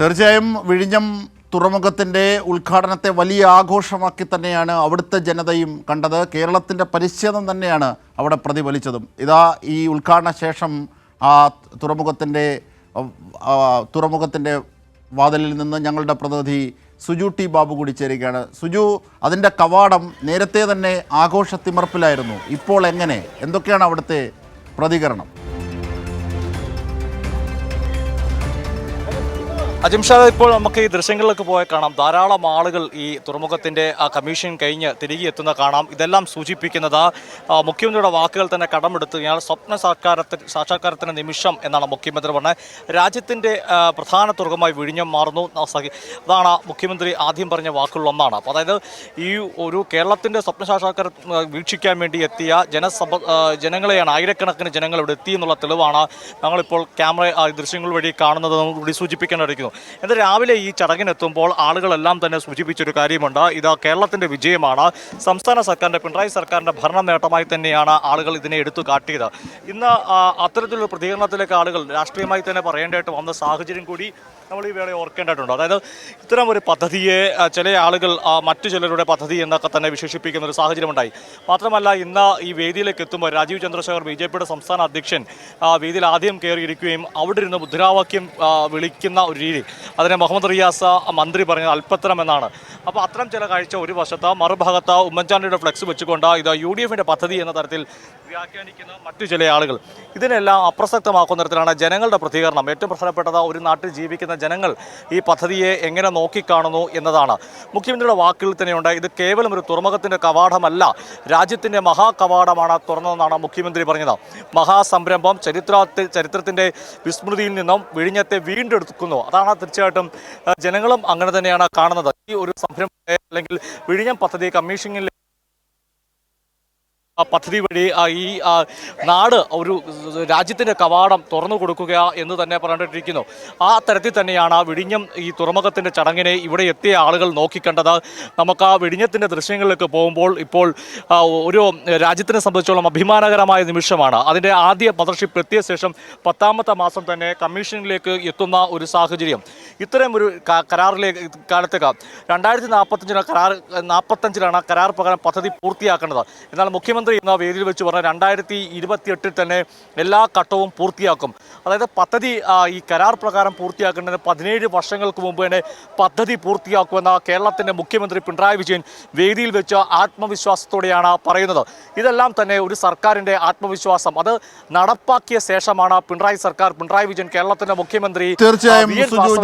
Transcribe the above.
തീർച്ചയായും വിഴിഞ്ഞം തുറമുഖത്തിൻ്റെ ഉദ്ഘാടനത്തെ വലിയ ആഘോഷമാക്കി തന്നെയാണ് അവിടുത്തെ ജനതയും കണ്ടത്. കേരളത്തിൻ്റെ പരിച്ഛേദം തന്നെയാണ് അവിടെ പ്രതിഫലിച്ചതും. ഇതാ ഈ ഉദ്ഘാടന ശേഷം ആ തുറമുഖത്തിൻ്റെ വാതിലിൽ നിന്ന് ഞങ്ങളുടെ പ്രതിനിധി സുജു ടി ബാബു കൂടി ചേരുകയാണ്. സുജു, അതിൻ്റെ കവാടം നേരത്തെ തന്നെ ആഘോഷത്തിമർപ്പിലായിരുന്നു. ഇപ്പോൾ എങ്ങനെ, എന്തൊക്കെയാണ് അവിടുത്തെ പ്രതികരണം? അജിംഷാദ്, ഇപ്പോൾ നമുക്ക് ഈ ദൃശ്യങ്ങളിലേക്ക് പോയി കാണാം. ധാരാളം ആളുകൾ ഈ തുറമുഖത്തിൻ്റെ കമ്മീഷൻ കഴിഞ്ഞ് തിരികെ എത്തുന്ന കാണാം. ഇതെല്ലാം സൂചിപ്പിക്കുന്നത് മുഖ്യമന്ത്രിയുടെ വാക്കുകൾ തന്നെ കടമെടുത്ത് ഞാൻ സ്വപ്ന സാക്ഷാത്കാരത്തിൻ്റെ നിമിഷം എന്നാണ് മുഖ്യമന്ത്രി പറഞ്ഞത്. രാജ്യത്തിൻ്റെ പ്രധാന തുറമുഖമായി വിഴിഞ്ഞം മാറുന്നു. അതാണ് മുഖ്യമന്ത്രി ആദ്യം പറഞ്ഞ വാക്കുകളിലൊന്നാണ്. അപ്പോൾ അതായത് ഈ ഒരു കേരളത്തിൻ്റെ സ്വപ്ന സാക്ഷാത്കാരം വീക്ഷിക്കാൻ വേണ്ടി എത്തിയ ജനങ്ങളെയാണ്, ആയിരക്കണക്കിന് ജനങ്ങൾ ഇവിടെ എത്തി എന്നുള്ള തെളിവാണ് ഞങ്ങളിപ്പോൾ ക്യാമറ ദൃശ്യങ്ങൾ വഴി കാണുന്നത് കൂടി സൂചിപ്പിക്കേണ്ടിയിരിക്കുന്നു. എന്നാൽ രാവിലെ ഈ ചടങ്ങിനെത്തുമ്പോൾ ആളുകളെല്ലാം തന്നെ സൂചിപ്പിച്ചൊരു കാര്യമുണ്ട്. ഇത് കേരളത്തിൻ്റെ വിജയമാണ്. സംസ്ഥാന സർക്കാരിൻ്റെ, പിണറായി സർക്കാരിൻ്റെ ഭരണ നേട്ടമായി തന്നെയാണ് ആളുകൾ ഇതിനെ എടുത്തു കാട്ടിയത്. ഇന്ന് അത്തരത്തിലുള്ള പ്രതികരണത്തിലേക്ക് ആളുകൾ രാഷ്ട്രീയമായി തന്നെ പറയേണ്ടതായിട്ട് വന്ന സാഹചര്യം കൂടി നമ്മൾ ഈ വേളയിൽ ഓർക്കേണ്ടതായിട്ടുണ്ട്. അതായത് ഇത്തരം ഒരു പദ്ധതിയെ ചില ആളുകൾ മറ്റു ചിലരുടെ പദ്ധതി എന്നൊക്കെ തന്നെ വിശേഷിപ്പിക്കുന്ന ഒരു സാഹചര്യമുണ്ടായി. മാത്രമല്ല, ഇന്ന് ഈ വേദിയിലേക്ക് എത്തുമ്പോൾ രാജീവ് ചന്ദ്രശേഖർ, BJPയുടെ സംസ്ഥാന അധ്യക്ഷൻ, വേദിയിൽ ആദ്യം കയറിയിരിക്കുകയും അവിടെ ഇരുന്ന് മുദ്രാവാക്യം വിളിക്കുന്ന ഒരു രീതി, അതിനെ മുഹമ്മദ് റിയാസ് മന്ത്രി പറഞ്ഞത് അല്പത്തരം എന്നാണ്. അപ്പോൾ അത്തരം ചില കാഴ്ച ഒരു വശത്ത്, മറുഭാഗത്ത് ഉമ്മൻചാണ്ടിയുടെ ഫ്ലെക്സ് വെച്ചുകൊണ്ട് ഇത് UDFൻ്റെ പദ്ധതി എന്ന തരത്തിൽ വ്യാഖ്യാനിക്കുന്ന മറ്റു ചില ആളുകൾ. ഇതിനെല്ലാം അപ്രസക്തമാക്കുന്ന തരത്തിലാണ് ജനങ്ങളുടെ പ്രതികരണം. ഏറ്റവും പ്രധാനപ്പെട്ടത് ഒരു നാട്ടിൽ ജീവിക്കുന്ന ജനങ്ങൾ ഈ പദ്ധതിയെ എങ്ങനെ നോക്കിക്കാണുന്നു എന്നതാണ്. മുഖ്യമന്ത്രിയുടെ വാക്കുകളിൽ തന്നെയുണ്ട്, ഇത് കേവലം ഒരു തുറമുഖത്തിൻ്റെ കവാടമല്ല, രാജ്യത്തിൻ്റെ മഹാകവാടമാണ് തുറന്നതെന്നാണ് മുഖ്യമന്ത്രി പറഞ്ഞത്. മഹാസംരംഭം ചരിത്രത്തിൻ്റെ വിസ്മൃതിയിൽ നിന്നും വിഴിഞ്ഞത്തെ വീണ്ടെടുക്കുന്നു. അതാണ് തീർച്ചയായിട്ടും ജനങ്ങളും അങ്ങനെ തന്നെയാണ് കാണുന്നത്. ഈ ഒരു സംരംഭത്തെ അല്ലെങ്കിൽ വിഴിഞ്ഞം പദ്ധതി കമ്മീഷനിൽ പദ്ധതി വഴി ഈ നാട് ഒരു രാജ്യത്തിൻ്റെ കവാടം തുറന്നു കൊടുക്കുക എന്ന് തന്നെ പറഞ്ഞിട്ടിരിക്കുന്നു. ആ തരത്തിൽ തന്നെയാണ് വിഴിഞ്ഞം ഈ തുറമുഖത്തിൻ്റെ ചടങ്ങിനെ ഇവിടെ എത്തിയ ആളുകൾ നോക്കിക്കണ്ടത്. നമുക്ക് ആ വിഴിഞ്ഞത്തിൻ്റെ ദൃശ്യങ്ങളിലേക്ക് പോകുമ്പോൾ ഇപ്പോൾ ഒരു രാജ്യത്തിനെ സംബന്ധിച്ചോളം അഭിമാനകരമായ നിമിഷമാണ്. അതിൻ്റെ ആദ്യ മദർഷിപ്പ് എത്തിയ ശേഷം 10ാമത്തെ മാസം തന്നെ കമ്മീഷനിലേക്ക് എത്തുന്ന ഒരു സാഹചര്യം. ഇത്തരം ഒരു കരാറിലേക്ക് കാലത്തേക്ക് 2045 കരാർ പ്രകാരം പദ്ധതി പൂർത്തിയാക്കേണ്ടത്. എന്നാൽ മുഖ്യമന്ത്രി എന്ന വേദിയിൽ വെച്ച് പറഞ്ഞ 2028 തന്നെ എല്ലാ ഘട്ടവും പൂർത്തിയാക്കും. അതായത് പദ്ധതി ഈ കരാർ പ്രകാരം പൂർത്തിയാക്കേണ്ടതിന് 17 വർഷങ്ങൾക്ക് മുമ്പ് തന്നെ പദ്ധതി പൂർത്തിയാക്കുമെന്ന കേരളത്തിൻ്റെ മുഖ്യമന്ത്രി പിണറായി വിജയൻ വേദിയിൽ വെച്ച് ആത്മവിശ്വാസത്തോടെയാണ് പറയുന്നത്. ഇതെല്ലാം തന്നെ ഒരു സർക്കാരിൻ്റെ ആത്മവിശ്വാസം. അത് നടപ്പാക്കിയ ശേഷമാണ് പിണറായി വിജയൻ, കേരളത്തിൻ്റെ മുഖ്യമന്ത്രി തീർച്ചയായും